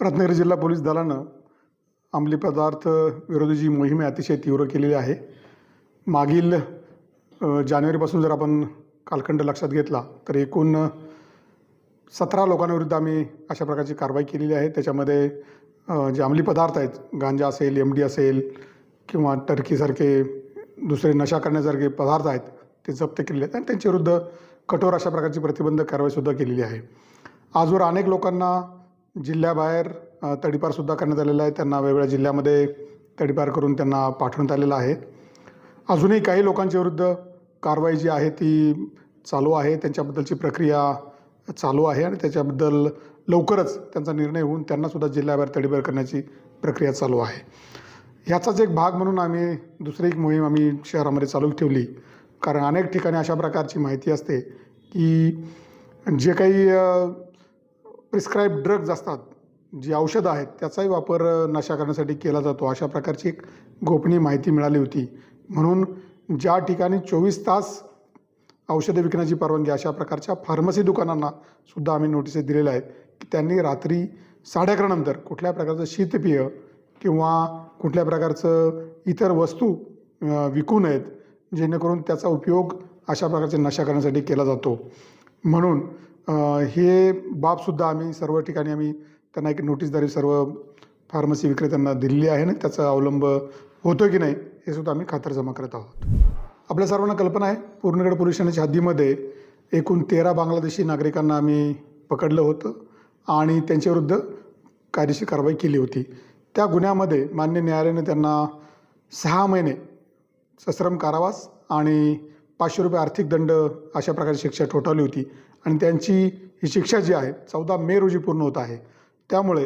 रत्नागिरी जिल्हा पोलीस दलानं अंमली पदार्थ विरोधी जी मोहीम आहे अतिशय तीव्र केलेली आहे. मागील जानेवारीपासून जर आपण कालखंड लक्षात घेतला तर एकूण 17 लोकांविरुद्ध आम्ही अशा प्रकारची कारवाई केलेली आहे. त्याच्यामध्ये जे अंमली पदार्थ आहेत, गांजा असेल, MD असेल किंवा टर्कीसारखे दुसरे नशा करण्यासारखे पदार्थ आहेत, ते जप्त केलेले आहेत आणि त्यांच्याविरुद्ध कठोर अशा प्रकारची प्रतिबंधक कारवाईसुद्धा केलेली आहे. आजवर अनेक लोकांना जिल्ह्याबाहेर तडीपारसुद्धा करण्यात आलेला आहे. त्यांना वेगवेगळ्या जिल्ह्यामध्ये तडीपार करून त्यांना पाठवण्यात आलेलं आहे. अजूनही काही लोकांच्या विरुद्ध कारवाई जी आहे ती चालू आहे. त्यांच्याबद्दलची प्रक्रिया चालू आहे आणि त्याच्याबद्दल लवकरच त्यांचा निर्णय होऊन त्यांनासुद्धा जिल्ह्याबाहेर तडीपार करण्याची प्रक्रिया चालू आहे. ह्याचाच एक भाग म्हणून आम्ही दुसरी एक मोहीम आम्ही शहरामध्ये चालू ठेवली. कारण अनेक ठिकाणी अशा प्रकारची माहिती असते की जे काही प्रिस्क्राईब ड्रग्ज असतात, जी औषधं आहेत, त्याचाही वापर नशा करण्यासाठी केला जातो. अशा प्रकारची एक गोपनीय माहिती मिळाली होती. म्हणून ज्या ठिकाणी 24 तास औषधं विकण्याची परवानगी अशा प्रकारच्या फार्मसी दुकानांना सुद्धा आम्ही नोटिसेस दिलेल्या आहेत की त्यांनी रात्री 11:30 नंतर कुठल्या प्रकारचं शीतपेय किंवा कुठल्या प्रकारचं इतर वस्तू विकू नयेत, जेणेकरून त्याचा उपयोग अशा प्रकारचे नशा करण्यासाठी केला जातो. म्हणून हे बाबसुद्धा आम्ही सर्व ठिकाणी आम्ही त्यांना एक नोटीसद्वारे सर्व फार्मसी विक्रेत्यांना दिलेली आहे आणि त्याचा अवलंब होतो की नाही हे सुद्धा आम्ही खातरजमा करत आहोत. आपल्या सर्वांना कल्पना आहे, पूर्णगड पोलीस ठाण्याच्या हद्दीमध्ये एकूण 13 बांगलादेशी नागरिकांना आम्ही पकडलं होतं आणि त्यांच्याविरुद्ध कायदेशीर कारवाई केली होती. त्या गुन्ह्यामध्ये मान्य न्यायालयाने त्यांना 6 महिने सश्रम कारावास आणि ₹500 आर्थिक दंड अशा प्रकारची शिक्षा ठोठावली होती आणि त्यांची ही शिक्षा जी आहे 14 मे रोजी पूर्ण होत आहे. त्यामुळे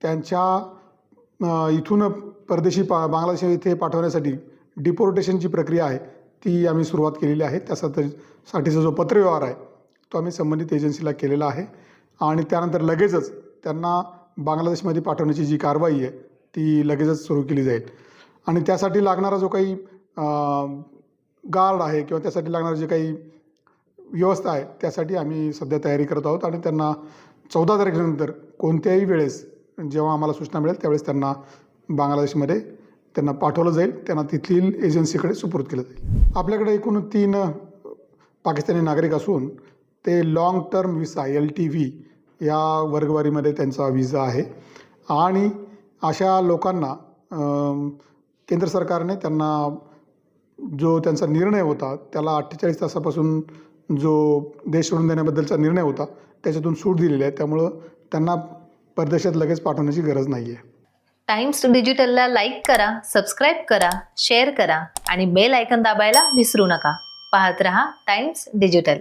त्यांच्या इथून परदेशी बांगलादेश इथे पाठवण्यासाठी डिपोर्टेशनची प्रक्रिया आहे ती आम्ही सुरुवात केलेली आहे. त्यासाठीचा जो पत्रव्यवहार आहे तो आम्ही संबंधित एजन्सीला केलेला आहे आणि त्यानंतर लगेचच त्यांना बांगलादेशमध्ये पाठवण्याची जी कारवाई आहे ती लगेचच सुरू केली जाईल आणि त्यासाठी लागणारा जो काही गार्ड आहे किंवा त्यासाठी लागणारं जे काही व्यवस्था आहे त्यासाठी आम्ही सध्या तयारी करत आहोत आणि त्यांना 14 तारखेनंतर कोणत्याही वेळेस जेव्हा आम्हाला सूचना मिळेल त्यावेळेस त्यांना बांगलादेशमध्ये त्यांना पाठवलं जाईल, त्यांना तिथील एजन्सीकडे सुपूर्द केलं जाईल. आपल्याकडे एकूण 3 पाकिस्तानी नागरिक असून ते लाँग टर्म व्हिसा LTV या वर्गवारीमध्ये त्यांचा व्हिसा आहे आणि अशा लोकांना केंद्र सरकारने त्यांना जो त्यांचा निर्णय होता त्याला 48 तासापासून जो देश सोडून देण्याबद्दलचा निर्णय होता त्याच्यातून सूट दिलेली आहे. त्यामुळं त्यांना परदेशात लगेच पाठवण्याची गरज नाही आहे. टाइम्स डिजिटलला लाईक करा, सबस्क्राईब करा, शेअर करा आणि बेल आयकॉन दाबायला विसरू नका. पाहत रहा टाइम्स डिजिटल.